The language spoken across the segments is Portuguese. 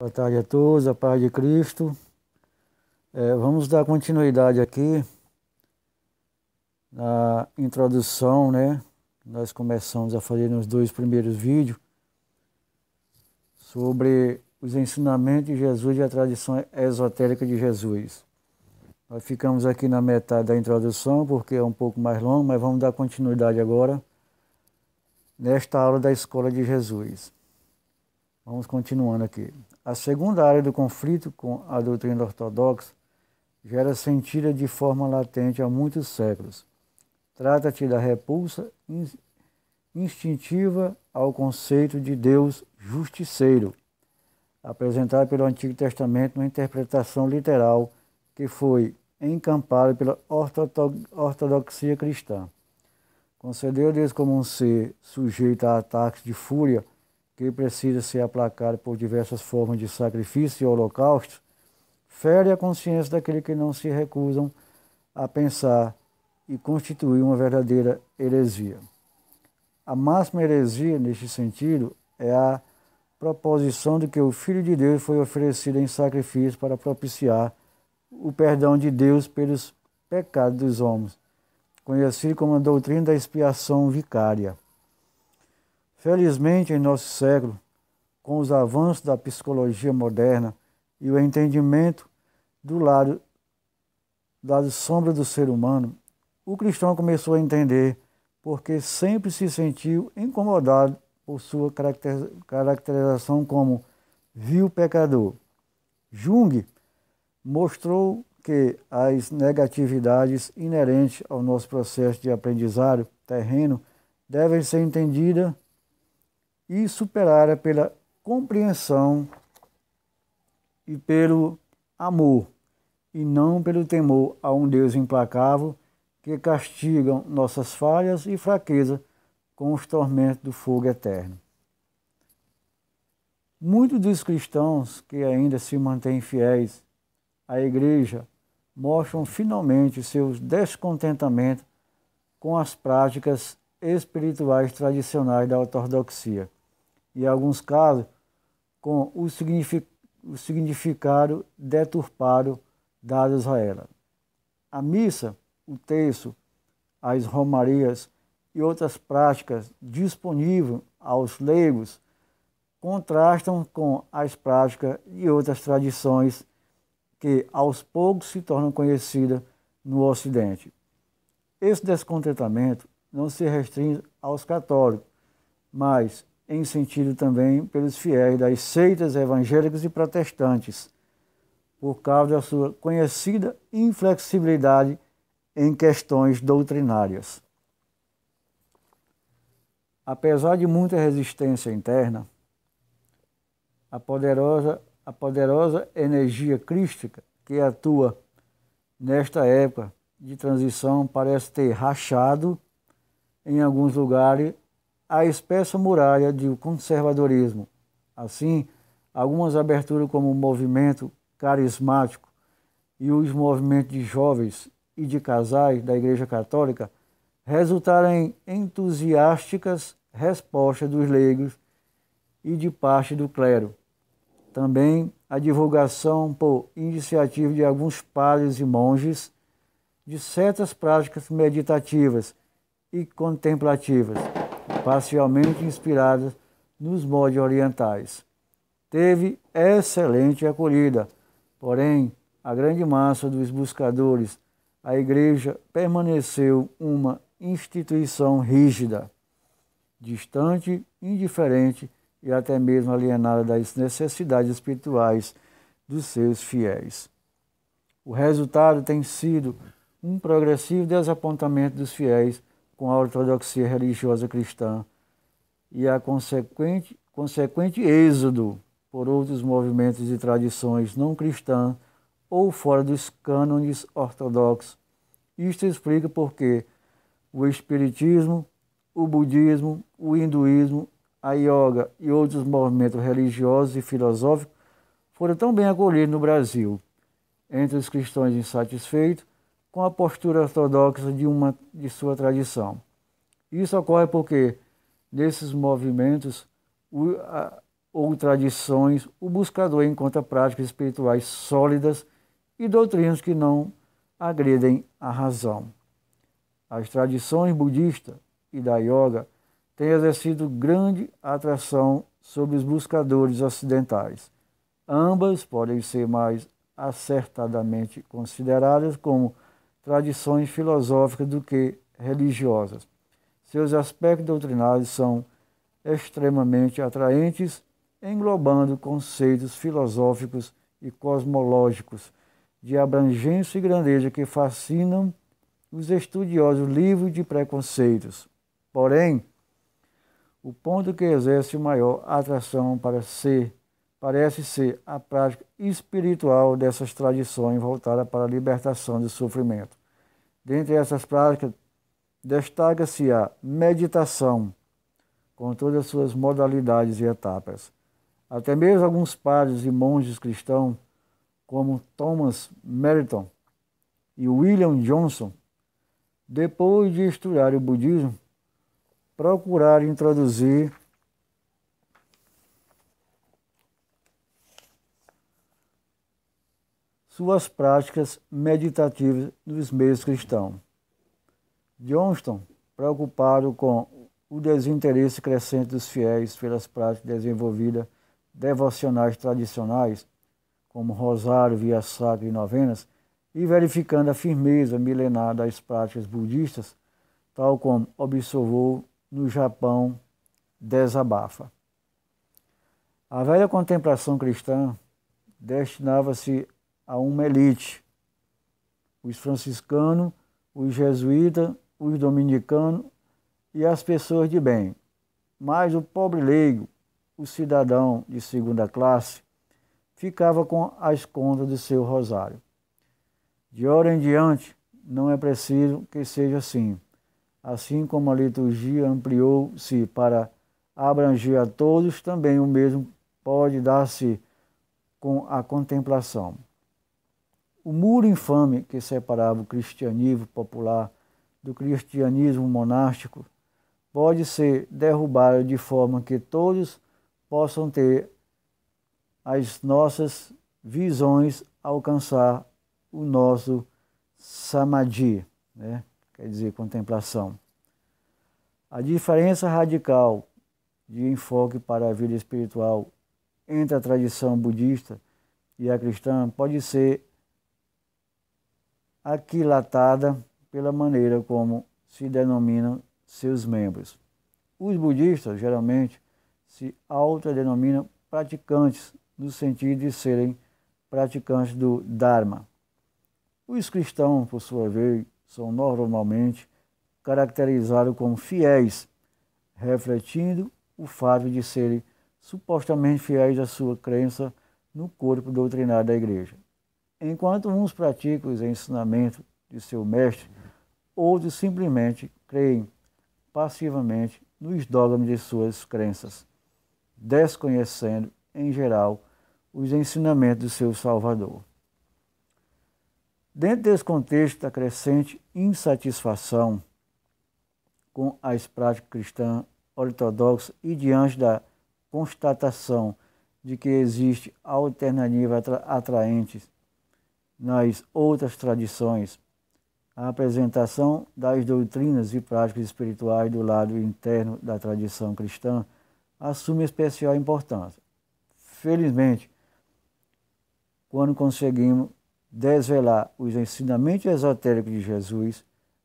Boa tarde a todos, a paz de Cristo. Vamos dar continuidade aqui na introdução, né? Nós começamos a fazer nos dois primeiros vídeos sobre os ensinamentos de Jesus e a tradição esotérica de Jesus. Nós ficamos aqui na metade da introdução porque é um pouco mais longo, mas vamos dar continuidade agora nesta aula da Escola de Jesus. Vamos continuando aqui. A segunda área do conflito com a doutrina ortodoxa já era sentida de forma latente há muitos séculos. Trata-se da repulsa instintiva ao conceito de Deus justiceiro, apresentado pelo Antigo Testamento numa interpretação literal que foi encampada pela ortodoxia cristã. Concedeu Deus como um ser sujeito a ataques de fúria que precisa ser aplacado por diversas formas de sacrifício e holocausto, fere a consciência daqueles que não se recusam a pensar e constitui uma verdadeira heresia. A máxima heresia, neste sentido, é a proposição de que o Filho de Deus foi oferecido em sacrifício para propiciar o perdão de Deus pelos pecados dos homens, conhecido como a doutrina da expiação vicária. Felizmente, em nosso século, com os avanços da psicologia moderna e o entendimento do lado sombra do ser humano, o cristão começou a entender porque sempre se sentiu incomodado por sua caracterização como vil pecador. Jung mostrou que as negatividades inerentes ao nosso processo de aprendizado terreno devem ser entendidas e superada pela compreensão e pelo amor, e não pelo temor a um Deus implacável que castiga nossas falhas e fraquezas com os tormentos do fogo eterno. Muitos dos cristãos que ainda se mantêm fiéis à Igreja mostram finalmente seus descontentamentos com as práticas espirituais tradicionais da ortodoxia, e em alguns casos com o significado deturpado dados a ela. A missa, o terço, as romarias e outras práticas disponíveis aos leigos contrastam com as práticas e outras tradições que aos poucos se tornam conhecidas no Ocidente. Esse descontentamento não se restringe aos católicos, mas em sentido também pelos fiéis das seitas evangélicas e protestantes, por causa da sua conhecida inflexibilidade em questões doutrinárias. Apesar de muita resistência interna, a poderosa energia crística que atua nesta época de transição parece ter rachado, em alguns lugares, a espessa muralha do conservadorismo. Assim, algumas aberturas como o movimento carismático e os movimentos de jovens e de casais da Igreja Católica resultaram em entusiásticas respostas dos leigos e de parte do clero. Também a divulgação por iniciativa de alguns padres e monges de certas práticas meditativas e contemplativas, parcialmente inspiradas nos modos orientais. Teve excelente acolhida, porém, a grande massa dos buscadores, a Igreja permaneceu uma instituição rígida, distante, indiferente e até mesmo alienada das necessidades espirituais dos seus fiéis. O resultado tem sido um progressivo desapontamento dos fiéis com a ortodoxia religiosa cristã e a consequente êxodo por outros movimentos e tradições não cristãs ou fora dos cânones ortodoxos. Isto explica porque o espiritismo, o budismo, o hinduísmo, a yoga e outros movimentos religiosos e filosóficos foram tão bem acolhidos no Brasil, entre os cristãos insatisfeitos com a postura ortodoxa de sua tradição. Isso ocorre porque, nesses movimentos, ou tradições, o buscador encontra práticas espirituais sólidas e doutrinas que não agredem a razão. As tradições budista e da yoga têm exercido grande atração sobre os buscadores ocidentais. Ambas podem ser mais acertadamente consideradas como tradições filosóficas do que religiosas. Seus aspectos doutrinários são extremamente atraentes, englobando conceitos filosóficos e cosmológicos de abrangência e grandeza que fascinam os estudiosos livres de preconceitos. Porém, o ponto que exerce maior atração parece ser a prática espiritual dessas tradições voltada para a libertação do sofrimento. Dentre essas práticas, destaca-se a meditação, com todas as suas modalidades e etapas. Até mesmo alguns padres e monges cristãos, como Thomas Merton e William Johnson, depois de estudar o budismo, procuraram introduzir suas práticas meditativas nos meios cristãos. Johnston, preocupado com o desinteresse crescente dos fiéis pelas práticas desenvolvidas devocionais tradicionais, como rosário, via sacra e novenas, e verificando a firmeza milenar das práticas budistas, tal como observou no Japão, desabafa. A velha contemplação cristã destinava-se a uma elite, os franciscanos, os jesuítas, os dominicanos e as pessoas de bem. Mas o pobre leigo, o cidadão de segunda classe, ficava com as contas do seu rosário. De hora em diante, não é preciso que seja assim. Assim como a liturgia ampliou-se para abranger a todos, também o mesmo pode dar-se com a contemplação. O muro infame que separava o cristianismo popular do cristianismo monástico pode ser derrubado de forma que todos possam ter as nossas visões, alcançar o nosso samadhi, né? Quer dizer, contemplação. A diferença radical de enfoque para a vida espiritual entre a tradição budista e a cristã pode ser aquilatada pela maneira como se denominam seus membros. Os budistas geralmente se autodenominam praticantes, no sentido de serem praticantes do Dharma. Os cristãos, por sua vez, são normalmente caracterizados como fiéis, refletindo o fato de serem supostamente fiéis à sua crença no corpo doutrinário da Igreja. Enquanto uns praticam os ensinamentos de seu mestre, outros simplesmente creem passivamente nos dogmas de suas crenças, desconhecendo, em geral, os ensinamentos do seu Salvador. Dentro desse contexto da crescente insatisfação com as práticas cristãs ortodoxas e diante da constatação de que existe alternativas atraentes nas outras tradições, a apresentação das doutrinas e práticas espirituais do lado interno da tradição cristã assume especial importância. Felizmente, quando conseguimos desvelar os ensinamentos esotéricos de Jesus,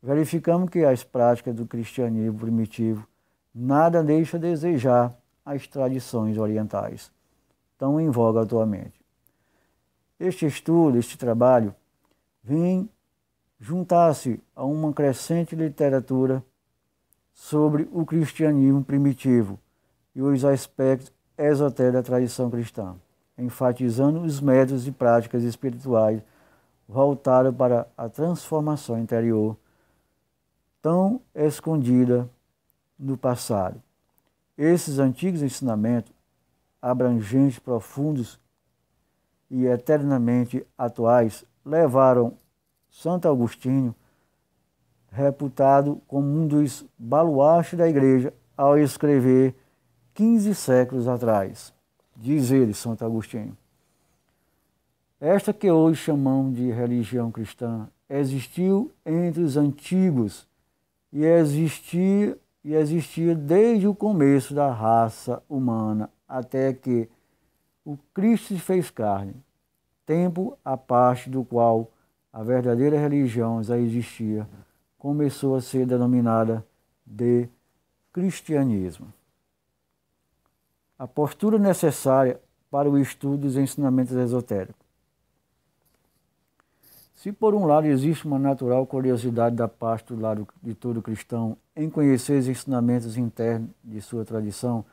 verificamos que as práticas do cristianismo primitivo nada deixa a desejar as tradições orientais, tão em voga atualmente. Este estudo, este trabalho, vem juntar-se a uma crescente literatura sobre o cristianismo primitivo e os aspectos esotéricos da tradição cristã, enfatizando os métodos e práticas espirituais voltados para a transformação interior, tão escondida no passado. Esses antigos ensinamentos, abrangentes, profundos e eternamente atuais, levaram Santo Agostinho, reputado como um dos baluartes da Igreja, ao escrever 15 séculos atrás: Diz ele, Santo Agostinho. Esta que hoje chamamos de religião cristã existiu entre os antigos e existia desde o começo da raça humana até que o Cristo se fez carne, tempo à parte do qual a verdadeira religião já existia, começou a ser denominada de cristianismo. A postura necessária para o estudo dos ensinamentos esotéricos. Se por um lado existe uma natural curiosidade da parte do lado de todo cristão em conhecer os ensinamentos internos de sua tradição,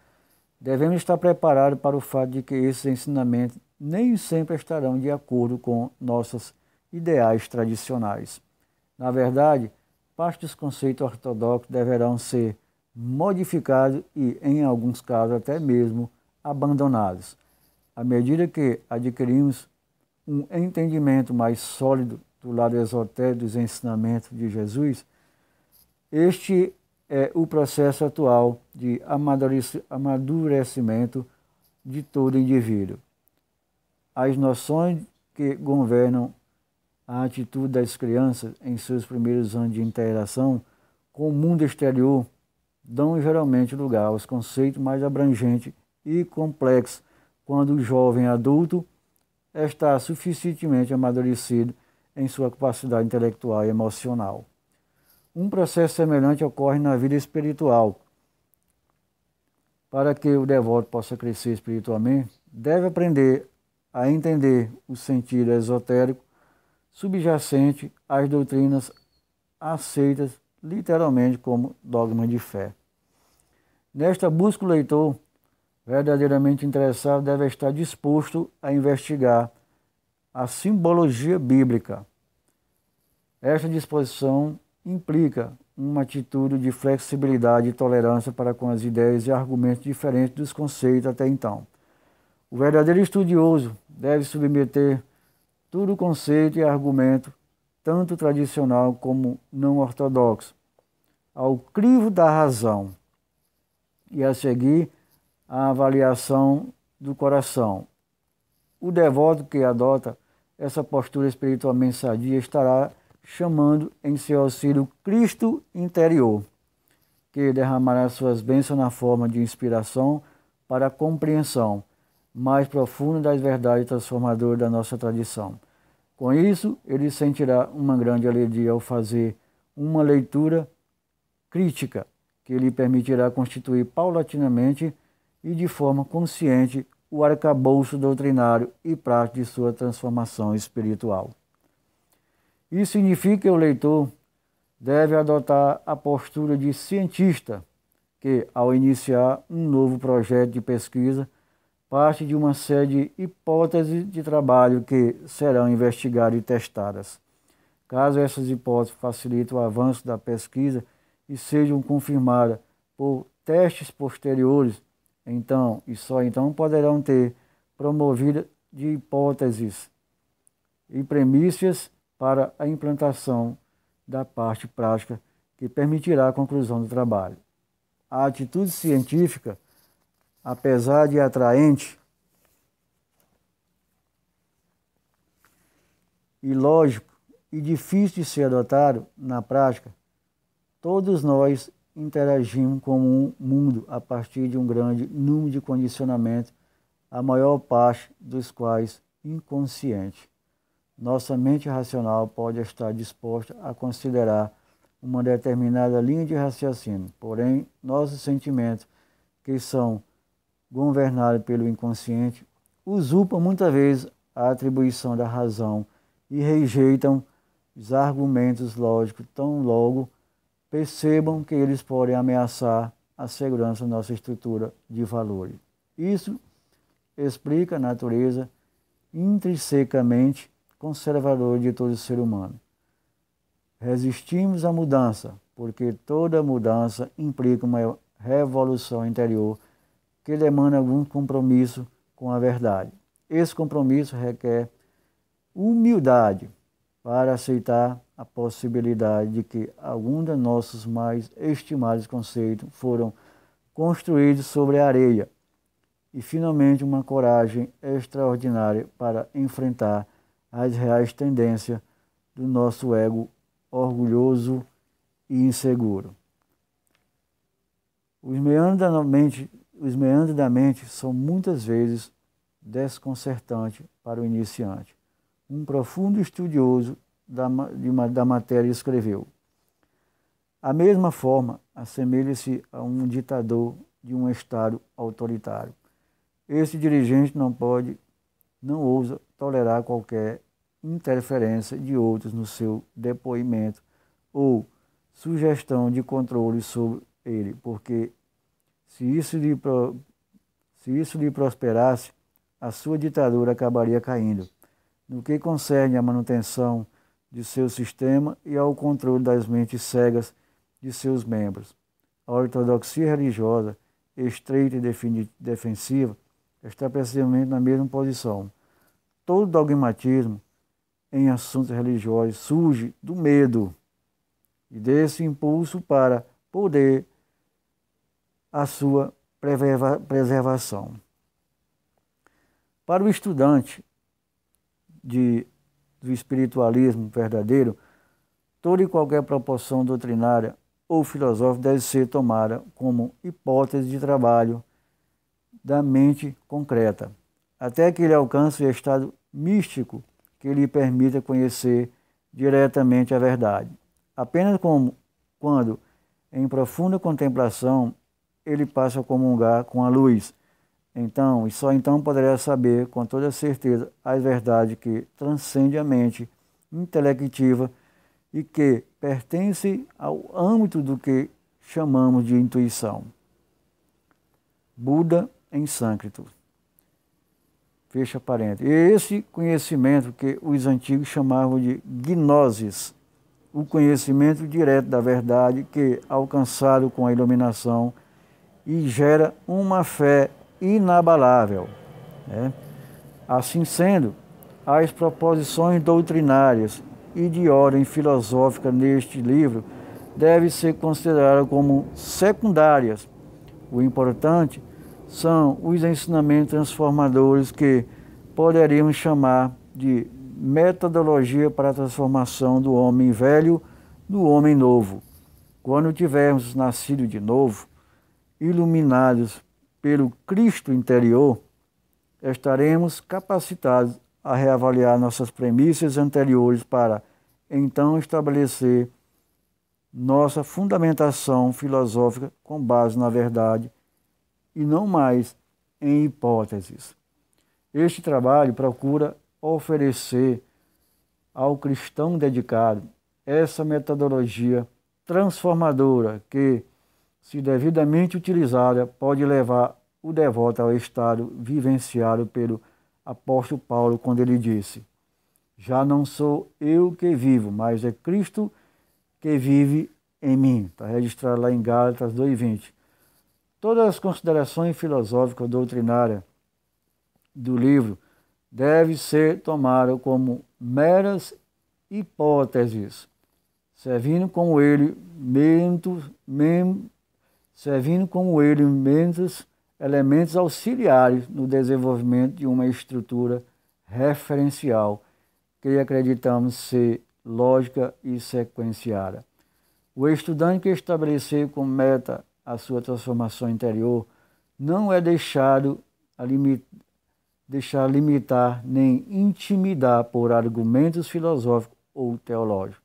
devemos estar preparados para o fato de que esses ensinamentos nem sempre estarão de acordo com nossos ideais tradicionais. Na verdade, parte dos conceitos ortodoxos deverão ser modificados e, em alguns casos, até mesmo abandonados. À medida que adquirimos um entendimento mais sólido do lado esotérico dos ensinamentos de Jesus, este é o processo atual de amadurecimento de todo indivíduo. As noções que governam a atitude das crianças em seus primeiros anos de interação com o mundo exterior dão geralmente lugar aos conceitos mais abrangentes e complexos quando o jovem adulto está suficientemente amadurecido em sua capacidade intelectual e emocional. Um processo semelhante ocorre na vida espiritual. Para que o devoto possa crescer espiritualmente, deve aprender a entender o sentido esotérico subjacente às doutrinas aceitas literalmente como dogma de fé. Nesta busca, o leitor verdadeiramente interessado deve estar disposto a investigar a simbologia bíblica. Esta disposição implica uma atitude de flexibilidade e tolerância para com as ideias e argumentos diferentes dos conceitos até então. O verdadeiro estudioso deve submeter todo conceito e argumento, tanto tradicional como não ortodoxo, ao crivo da razão e a seguir a avaliação do coração. O devoto que adota essa postura espiritualmente sadia estará chamando em seu auxílio Cristo interior, que derramará suas bênçãos na forma de inspiração para a compreensão mais profunda das verdades transformadoras da nossa tradição. Com isso, ele sentirá uma grande alegria ao fazer uma leitura crítica, que lhe permitirá constituir paulatinamente e de forma consciente o arcabouço doutrinário e prático de sua transformação espiritual. Isso significa que o leitor deve adotar a postura de cientista, que, ao iniciar um novo projeto de pesquisa, parte de uma série de hipóteses de trabalho que serão investigadas e testadas. Caso essas hipóteses facilitem o avanço da pesquisa e sejam confirmadas por testes posteriores, então, e só então, poderão ter promovido de hipóteses e premissas para a implantação da parte prática que permitirá a conclusão do trabalho. A atitude científica, apesar de atraente e lógico e difícil de ser adotado na prática, todos nós interagimos com o mundo a partir de um grande número de condicionamentos, a maior parte dos quais inconsciente. Nossa mente racional pode estar disposta a considerar uma determinada linha de raciocínio, porém, nossos sentimentos, que são governados pelo inconsciente, usurpam muitas vezes a atribuição da razão e rejeitam os argumentos lógicos tão logo percebam que eles podem ameaçar a segurança da nossa estrutura de valores. Isso explica a natureza intrinsecamente conservadora de todo ser humano. Resistimos à mudança, porque toda mudança implica uma revolução interior que demanda algum compromisso com a verdade. Esse compromisso requer humildade para aceitar a possibilidade de que alguns dos nossos mais estimados conceitos foram construídos sobre a areia e, finalmente, uma coragem extraordinária para enfrentar as reais tendências do nosso ego orgulhoso e inseguro. Os meandros da mente são muitas vezes desconcertantes para o iniciante. Um profundo estudioso da matéria escreveu: a mesma forma assemelha-se a um ditador de um Estado autoritário. Esse dirigente não ousa tolerar qualquer interferência de outros no seu depoimento ou sugestão de controle sobre ele, porque se isso lhe prosperasse, a sua ditadura acabaria caindo, no que concerne à manutenção de seu sistema e ao controle das mentes cegas de seus membros. A ortodoxia religiosa, estreita e defensiva, está precisamente na mesma posição. Todo dogmatismo em assuntos religiosos surge do medo e desse impulso para poder a sua preservação. Para o estudante do espiritualismo verdadeiro, toda e qualquer proposição doutrinária ou filosófica deve ser tomada como hipótese de trabalho da mente concreta, até que ele alcance o estado místico que lhe permita conhecer diretamente a verdade. Apenas quando, em profunda contemplação, ele passa a comungar com a luz, então, e só então poderá saber com toda certeza as verdades que transcendem a mente intelectiva e que pertencem ao âmbito do que chamamos de intuição. Buda em sânscrito. Fecha parênteses. E esse conhecimento que os antigos chamavam de gnosis, o conhecimento direto da verdade que, alcançado com a iluminação, e gera uma fé inabalável. Assim sendo, as proposições doutrinárias e de ordem filosófica neste livro devem ser consideradas como secundárias. O importante são os ensinamentos transformadores que poderíamos chamar de metodologia para a transformação do homem velho no homem novo. Quando tivermos nascido de novo, iluminados pelo Cristo interior, estaremos capacitados a reavaliar nossas premissas anteriores para, então, estabelecer nossa fundamentação filosófica com base na verdade e não mais em hipóteses. Este trabalho procura oferecer ao cristão dedicado essa metodologia transformadora que, se devidamente utilizada, pode levar o devoto ao estado vivenciado pelo apóstolo Paulo quando ele disse: já não sou eu que vivo, mas é Cristo que vive em mim. Está registrado lá em Gálatas 2:20. Todas as considerações filosóficas doutrinárias do livro devem ser tomadas como meras hipóteses, servindo como elementos auxiliares no desenvolvimento de uma estrutura referencial que acreditamos ser lógica e sequenciada. O estudante que estabelecer como meta a sua transformação interior não é deixar limitar nem intimidar por argumentos filosóficos ou teológicos.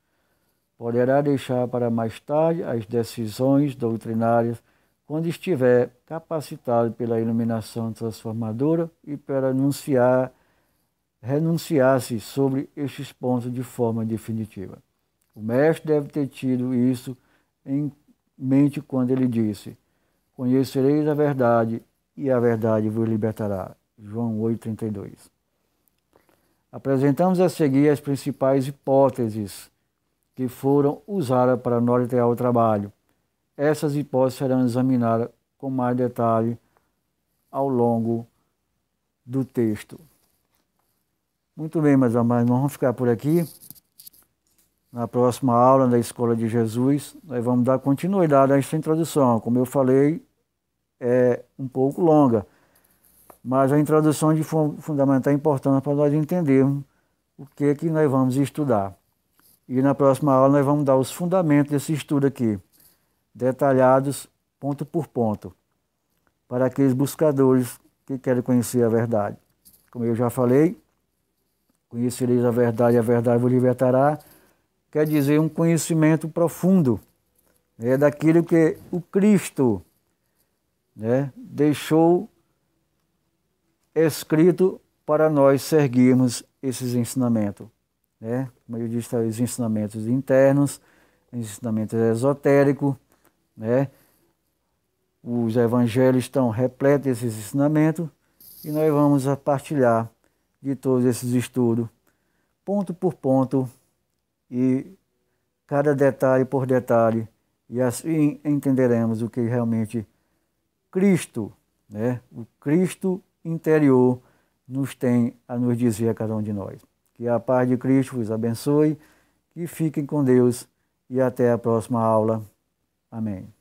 Poderá deixar para mais tarde as decisões doutrinárias quando estiver capacitado pela iluminação transformadora e para renunciar-se sobre estes pontos de forma definitiva. O mestre deve ter tido isso em mente quando ele disse: conhecereis a verdade e a verdade vos libertará. João 8,32. Apresentamos a seguir as principais hipóteses que foram usadas para nortear o trabalho. Essas hipóteses serão examinadas com mais detalhe ao longo do texto. Muito bem, meus amados, nós vamos ficar por aqui. Na próxima aula da Escola de Jesus, nós vamos dar continuidade a esta introdução. Como eu falei, é um pouco longa, mas a introdução de fundamental importância para nós entendermos o que nós vamos estudar. E na próxima aula nós vamos dar os fundamentos desse estudo aqui, detalhados ponto por ponto, para aqueles buscadores que querem conhecer a verdade. Como eu já falei, conhecereis a verdade e a verdade vos libertará, quer dizer um conhecimento profundo, né, daquilo que o Cristo, né, deixou escrito para nós seguirmos esses ensinamentos. Né? Como eu disse, os ensinamentos internos, ensinamentos esotéricos, né? Os evangelhos estão repletos desses ensinamentos e nós vamos partilhar de todos esses estudos, ponto por ponto e cada detalhe por detalhe, e assim entenderemos o que realmente Cristo, né? O Cristo interior nos tem a nos dizer a cada um de nós. Que a paz de Cristo vos abençoe, que fiquem com Deus e até a próxima aula. Amém.